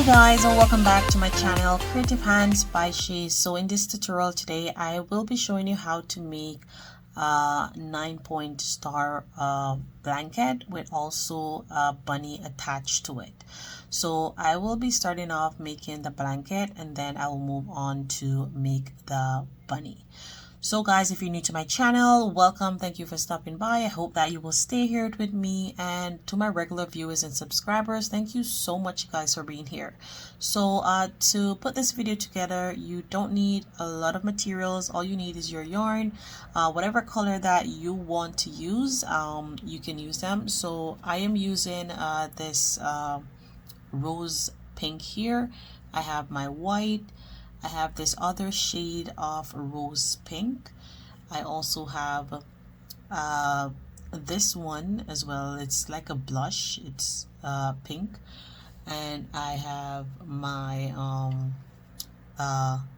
Hey guys, and welcome back to my channel Creative Hands by She. So in this tutorial today I will be showing you how to make a 9-point star blanket with also a bunny attached to it. So I will be starting off making the blanket and then I will move on to make the bunny. So guys, if you're new to my channel, welcome. Thank you for stopping by. I hope that you will stay here with me. And to my regular viewers and subscribers, thank you so much guys for being here. So to put this video together, you don't need a lot of materials. All you need is your yarn, whatever color that you want to use, you can use them. So I am using this rose pink here. I have my white. I have this other shade of rose pink. I also have this one as well. It's like a blush. It's pink. And I have my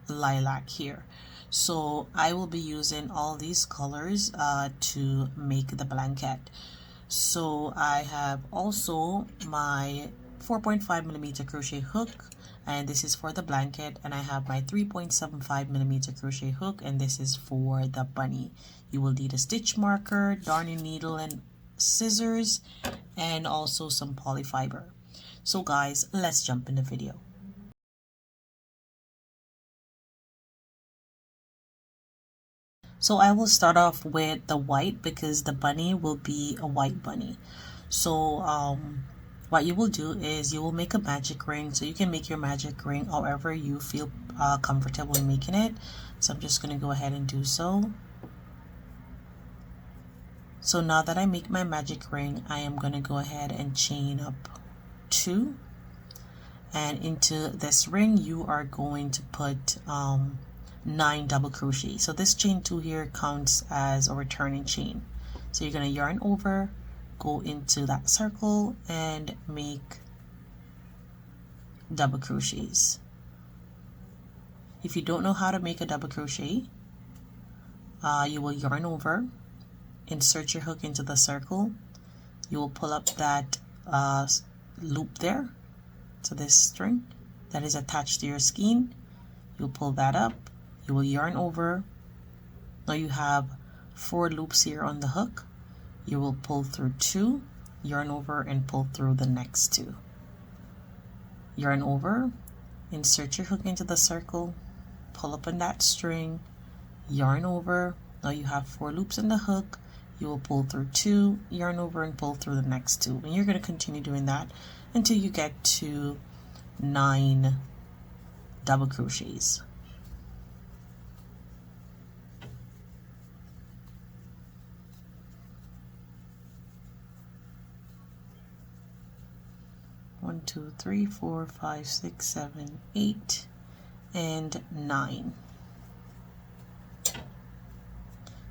lilac here. So I will be using all these colors to make the blanket. So I have also my 4.5mm crochet hook, and this is for the blanket, and I have my 3.75mm crochet hook, and this is for the bunny. You will need a stitch marker, darning needle and scissors, and also some polyfiber. So guys, let's jump in the video. So I will start off with the white because the bunny will be a white bunny. So what you will do is you will make a magic ring. So you can make your magic ring however you feel comfortable in making it. So I'm just going to go ahead and do so. So now that I make my magic ring, I am going to go ahead and chain up 2. And into this ring, you are going to put 9 double crochet. So this chain 2 here counts as a returning chain. So you're going to yarn over, go into that circle and make double crochets. If you don't know how to make a double crochet, you will yarn over, insert your hook into the circle, you will pull up that loop there, so this string that is attached to your skein, you'll pull that up, you will yarn over. Now you have 4 loops here on the hook. You will pull through 2, yarn over and pull through the next 2. Yarn over, insert your hook into the circle, pull up on that string, yarn over. Now you have 4 loops in the hook. You will pull through 2, yarn over and pull through the next 2. And you're going to continue doing that until you get to 9 double crochets. One, 2, 3, 4, 5, 6, 7, 8, and 9.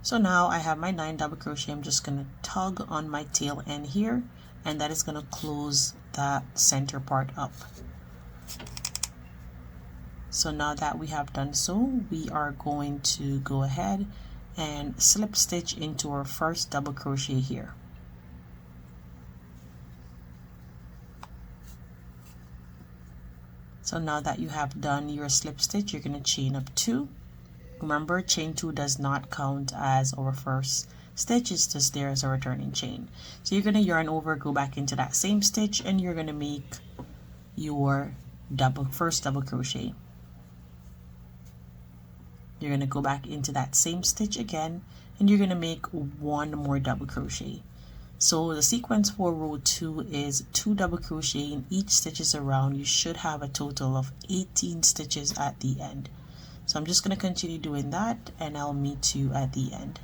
So now I have my 9 double crochet. I'm just going to tug on my tail end here, and that is going to close that center part up. So now that we have done so, we are going to go ahead and slip stitch into our first double crochet here. So now that you have done your slip stitch, you're going to chain up 2. Remember, chain 2 does not count as our first stitch, it's just there as a returning chain. So you're going to yarn over, go back into that same stitch, and you're going to make your first double crochet. You're going to go back into that same stitch again, and you're going to make 1 more double crochet. So the sequence for row 2 is 2 double crochet in each stitches around. You should have a total of 18 stitches at the end. So I'm just going to continue doing that, and I'll meet you at the end.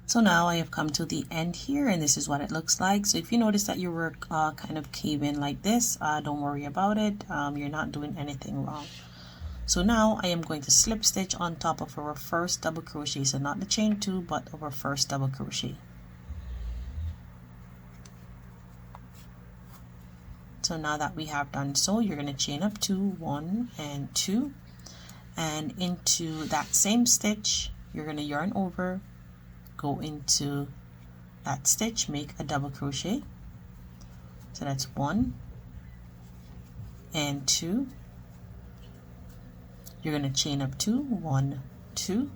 So now I have come to the end here, and this is what it looks like. So if you notice that you were kind of caving like this, don't worry about it. You're not doing anything wrong. So now I am going to slip stitch on top of our first double crochet, so not the chain 2 but our first double crochet. So now that we have done so, you're going to chain up 2, 1 and 2, and into that same stitch you're going to yarn over, go into that stitch, make a double crochet, So that's 1 and 2. You're going to chain up 2, 1, 2,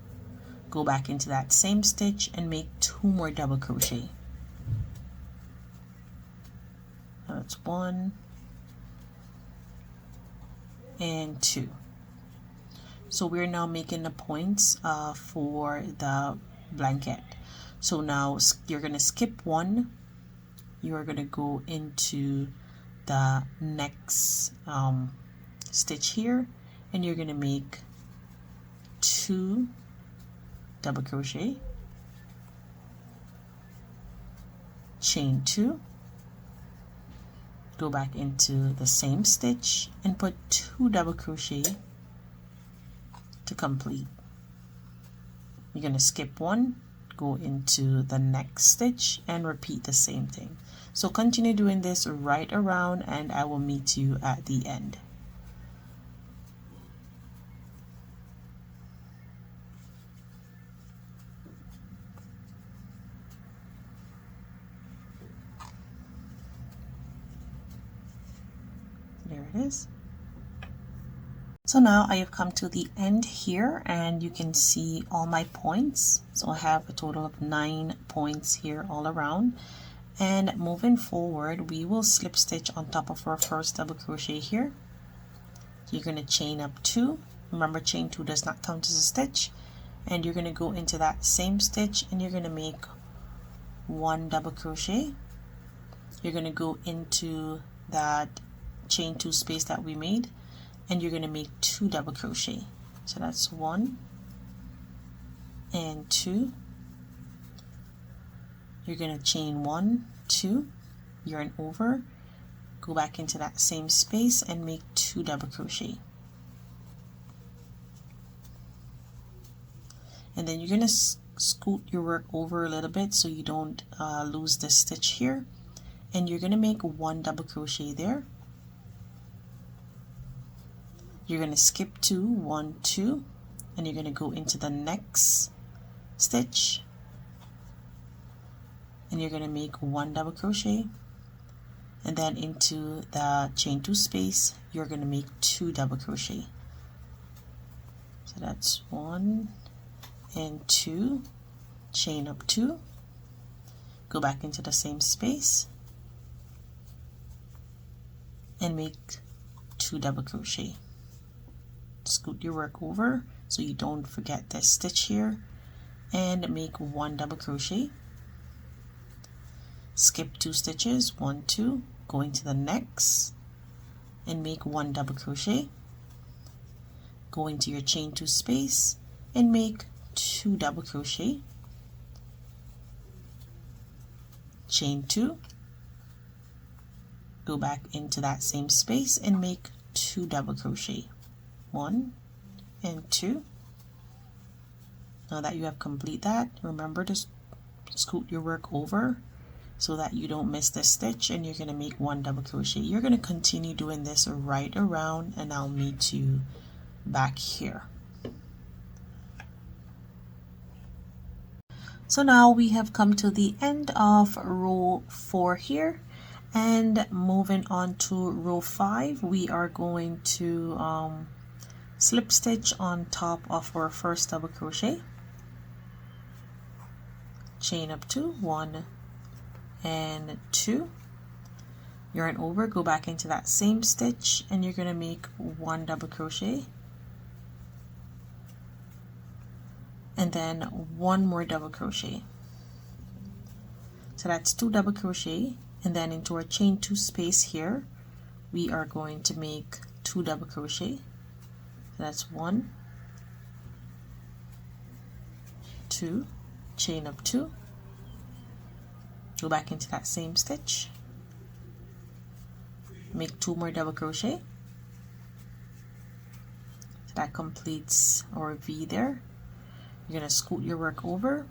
go back into that same stitch and make 2 more double crochet. So that's 1 and 2. So we're now making the points for the blanket. So now you're going to skip 1. You are going to go into the next stitch here, and you're going to make 2 double crochet, chain 2, go back into the same stitch and put 2 double crochet to complete. You're going to skip 1, go into the next stitch and repeat the same thing. So continue doing this right around, and I will meet you at the end. There it is. So now I have come to the end here, and you can see all my points. So I have a total of 9 points here all around. And moving forward, we will slip stitch on top of our first double crochet here. You're going to chain up 2. Remember, chain 2 does not count as a stitch. And you're going to go into that same stitch and you're going to make 1 double crochet. You're going to go into that chain 2 space that we made, and you're going to make 2 double crochet. So that's 1 and 2. You're going to chain 1, 2, yarn over, go back into that same space and make 2 double crochet. And then you're going to scoot your work over a little bit so you don't lose this stitch here, and you're going to make 1 double crochet there. You're going to skip 2, 1, 2, and you're going to go into the next stitch, and you're going to make 1 double crochet, and then into the chain 2 space you're going to make 2 double crochet. So that's 1 and 2, chain up 2, go back into the same space and make 2 double crochet. Scoot your work over so you don't forget this stitch here, and make 1 double crochet, skip 2 stitches, 1, 2, go into the next and make 1 double crochet, go into your chain 2 space and make 2 double crochet, chain 2, go back into that same space and make 2 double crochet, 1 and 2. Now that you have complete that, remember to scoot your work over so that you don't miss this stitch, and you're going to make 1 double crochet. You're going to continue doing this right around, and I'll meet you back here. So now we have come to the end of row 4 here, and moving on to row 5, we are going to slip stitch on top of our first double crochet, chain up 2, 1 and 2, yarn over, go back into that same stitch, and you're going to make 1 double crochet, and then 1 more double crochet. So that's 2 double crochet, and then into our chain 2 space here we are going to make 2 double crochet. So that's 1, 2, chain up 2, go back into that same stitch, make 2 more double crochet. So that completes our V there. You're going to scoot your work over,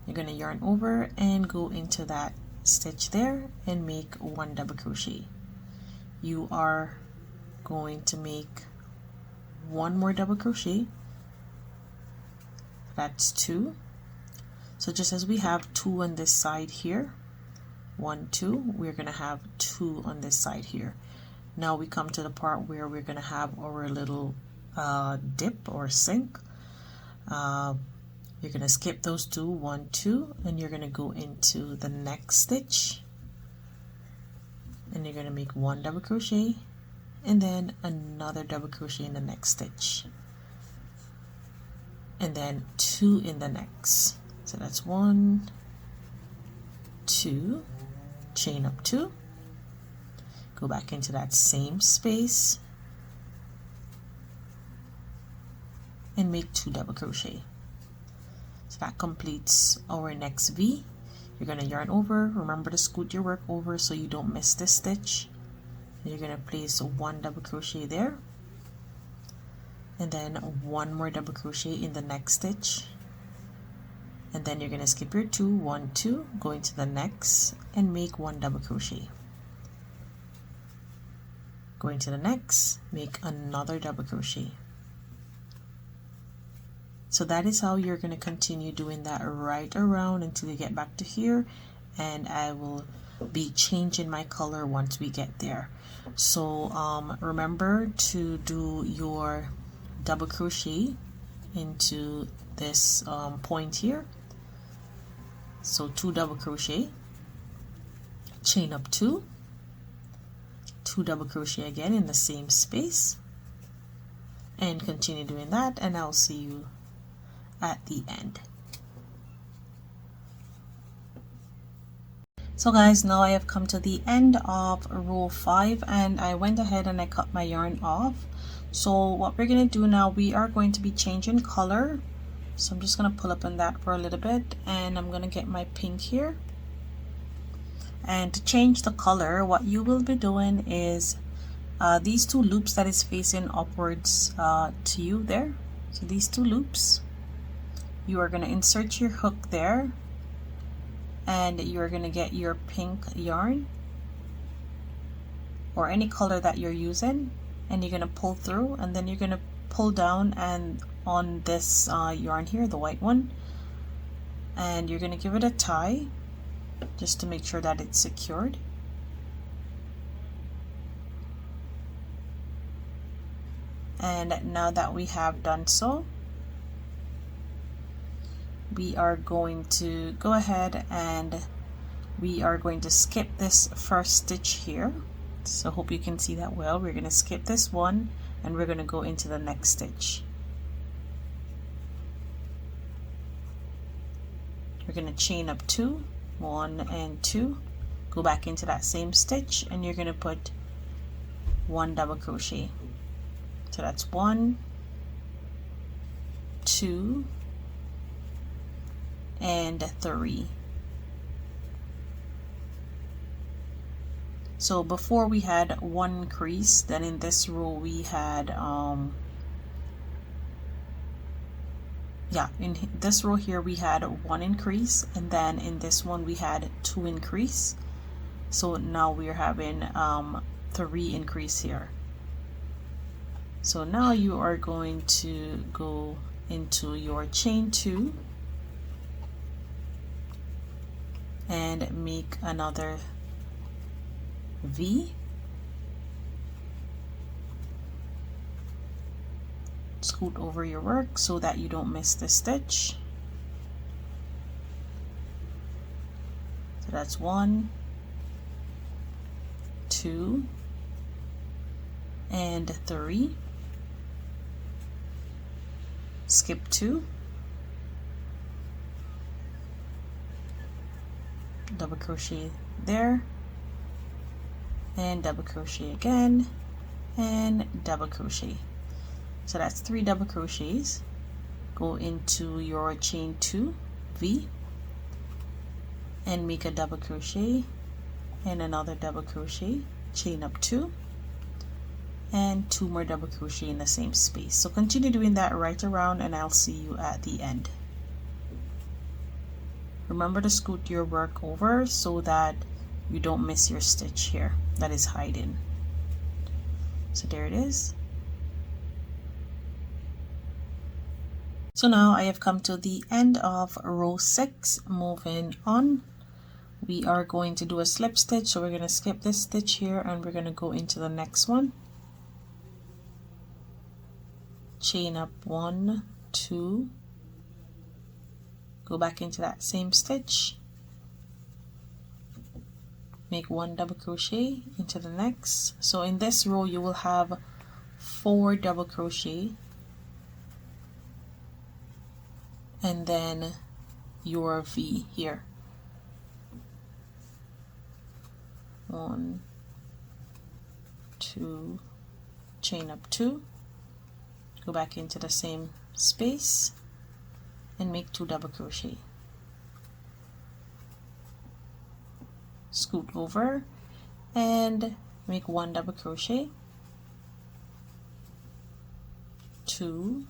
you're going to yarn over and go into that stitch there and make 1 double crochet. You are going to make 1 more double crochet. That's 2. So just as we have 2 on this side here, 1, 2. We're going to have 2 on this side here. Now we come to the part where we're going to have our little dip or sink. You're going to skip those 2, 1, 2, and you're going to go into the next stitch, and you're going to make 1 double crochet and then another double crochet in the next stitch, and then 2 in the next. So that's 1, 2, chain up 2, go back into that same space and make 2 double crochet. So that completes our next V. You're going to yarn over. Remember to scoot your work over so you don't miss this stitch. And you're going to place 1 double crochet there, and then 1 more double crochet in the next stitch, and then you're going to skip your 2, 1, 2, go into the next and make 1 double crochet. Go into the next, make another double crochet. So that is how you're going to continue doing that right around until you get back to here, and I will be changing my color once we get there. So remember to do your double crochet into this point here. So 2 double crochet, chain up 2, 2 double crochet again in the same space, and continue doing that, and I'll see you at the end. So guys, now I have come to the end of row 5, and I went ahead and I cut my yarn off. So what we're going to do now, we are going to be changing color. So I'm just going to pull up on that for a little bit, and I'm going to get my pink here. And to change the color, what you will be doing is these 2 loops that is facing upwards to you there. So these 2 loops, you are going to insert your hook there, and you're going to get your pink yarn or any color that you're using, and you're going to pull through, and then you're going to pull down and on this yarn here, the white one, and you're going to give it a tie just to make sure that it's secured. And now that we have done so, we are going to go ahead and we are going to skip this first stitch here. So hope you can see that well. We're going to skip this one and we're going to go into the next stitch. We're going to chain up 2, 1 and 2, go back into that same stitch, and you're going to put 1 double crochet. So that's 1, 2 and 3. So before we had 1 increase, then in this row we had in this row here we had 1 increase, and then in this one we had 2 increase. So now we're having 3 increase here. So now you are going to go into your chain 2 and make another V. Scoot over your work so that you don't miss the stitch. So that's 1, 2 and 3. Skip 2, double crochet there, and double crochet again, and double crochet. So that's 3 double crochets. Go into your chain 2 V and make a double crochet and another double crochet, chain up 2 and 2 more double crochet in the same space. So continue doing that right around, and I'll see you at the end. Remember to scoot your work over so that you don't miss your stitch here that is hiding. So there it is. So now I have come to the end of row 6. Moving on, we are going to do a slip stitch, so we're going to skip this stitch here and we're going to go into the next one. Chain up 1, 2, go back into that same stitch, make 1 double crochet into the next. So in this row you will have 4 double crochet, and then your V here. 1, 2, chain up 2, go back into the same space and make 2 double crochet. Scoot over and make 1 double crochet, 2,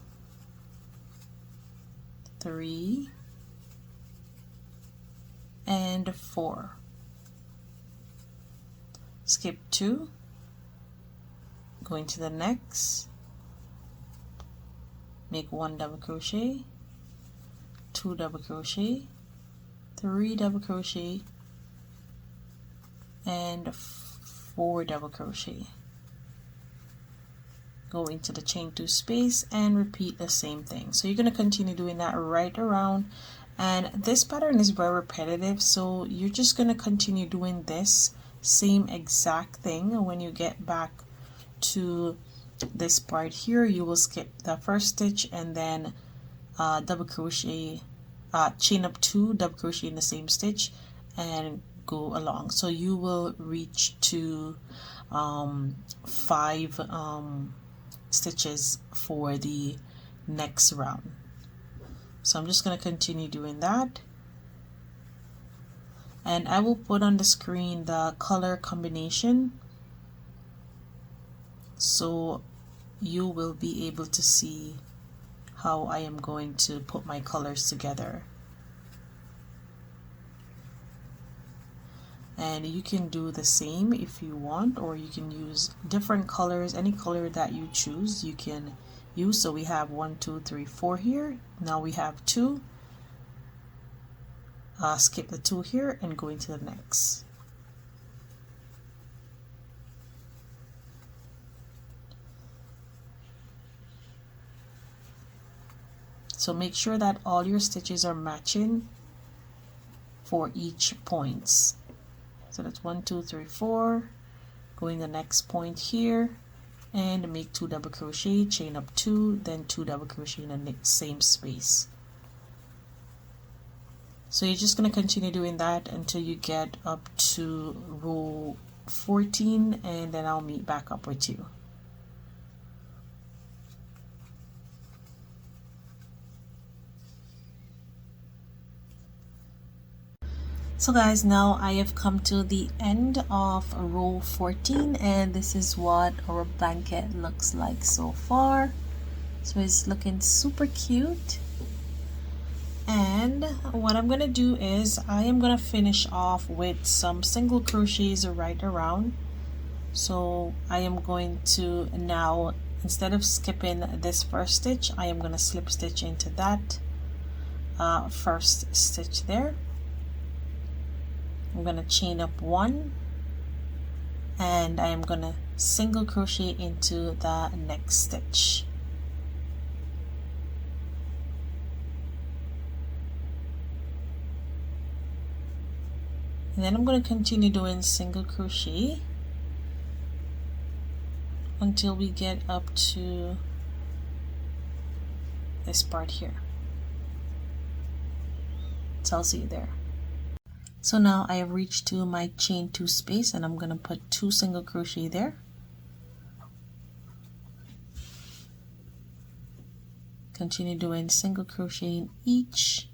3, and 4. Skip 2, go into the next, make 1 double crochet, 2 double crochet, 3 double crochet, and 4 double crochet. Go into the chain 2 space and repeat the same thing. So you're going to continue doing that right around, and this pattern is very repetitive, so you're just going to continue doing this same exact thing. When you get back to this part here, you will skip the first stitch and then double crochet, chain up 2, double crochet in the same stitch, and go along. So you will reach to 5 stitches for the next round. So I'm just going to continue doing that, and I will put on the screen the color combination so you will be able to see how I am going to put my colors together. And you can do the same if you want, or you can use different colors. Any color that you choose you can use. So we have 1, 2, 3, 4 here. Now we have 2. Skip the 2 here and go into the next. So make sure that all your stitches are matching for each points. So that's 1, 2, 3, 4. Go in the next point here and make 2 double crochet, chain up 2, then 2 double crochet in the same space. So you're just going to continue doing that until you get up to row 14, and then I'll meet back up with you. So guys, now I have come to the end of row 14, and this is what our blanket looks like so far. So it's looking super cute. And what I'm gonna do is I am gonna finish off with some single crochets right around. So I am going to now, instead of skipping this first stitch, I am gonna slip stitch into that first stitch there. I'm gonna chain up 1, and I am gonna single crochet into the next stitch. And then I'm going to continue doing single crochet until we get up to this part here. So I'll see you there. So now I have reached to my chain 2 space, and I'm going to put 2 single crochet there. Continue doing single crochet in each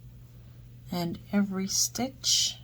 and every stitch.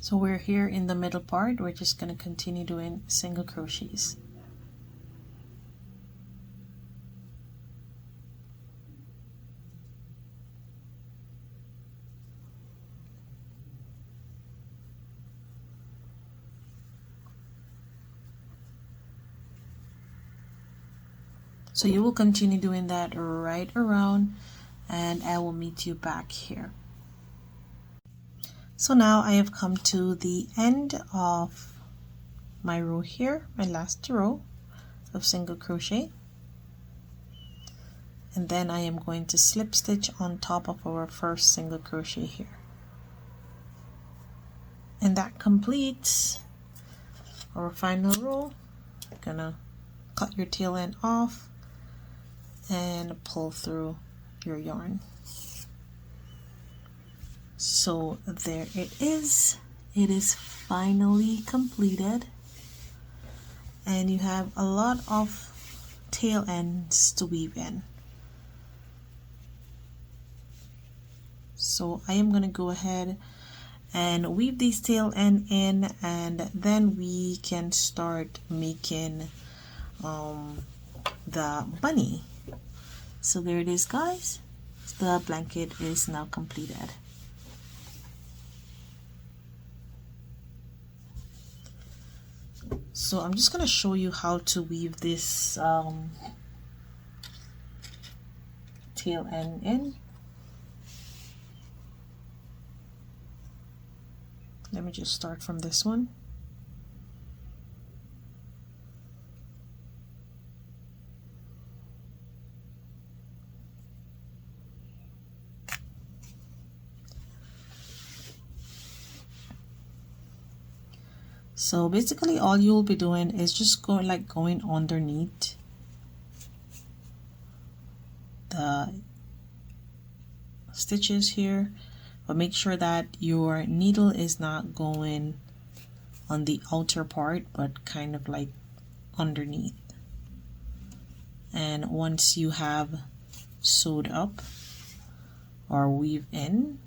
So we're here in the middle part. We're just going to continue doing single crochets. So you will continue doing that right around, and I will meet you back here. So now I have come to the end of my row here, my last row of single crochet, and then I am going to slip stitch on top of our first single crochet here, and that completes our final row. I'm gonna cut your tail end off and pull through your yarn. So there it is finally completed, and you have a lot of tail ends to weave in. So I am going to go ahead and weave these tail end in, and then we can start making the bunny. So there it is, guys. The blanket is now completed. So I'm just going to show you how to weave this tail end in. Let me just start from this one. So basically all you'll be doing is just going underneath the stitches here, but make sure that your needle is not going on the outer part, but kind of like underneath. And once you have sewed up or weave in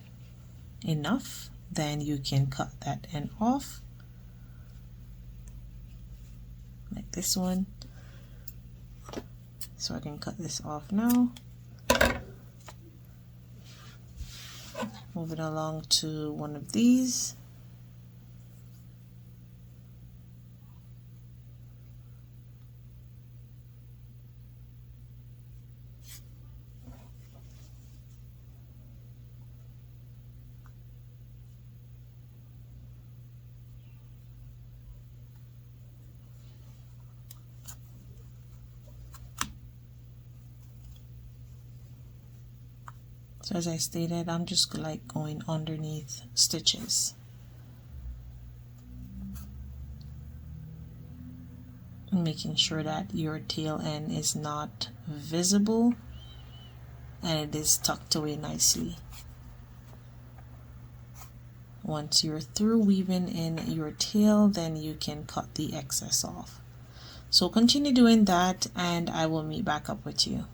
enough, then you can cut that end off, like this one. So I can cut this off now. Move it along to one of these. So as I stated, I'm just like going underneath stitches. And making sure that your tail end is not visible and it is tucked away nicely. Once you're through weaving in your tail, then you can cut the excess off. So continue doing that and I will meet back up with you.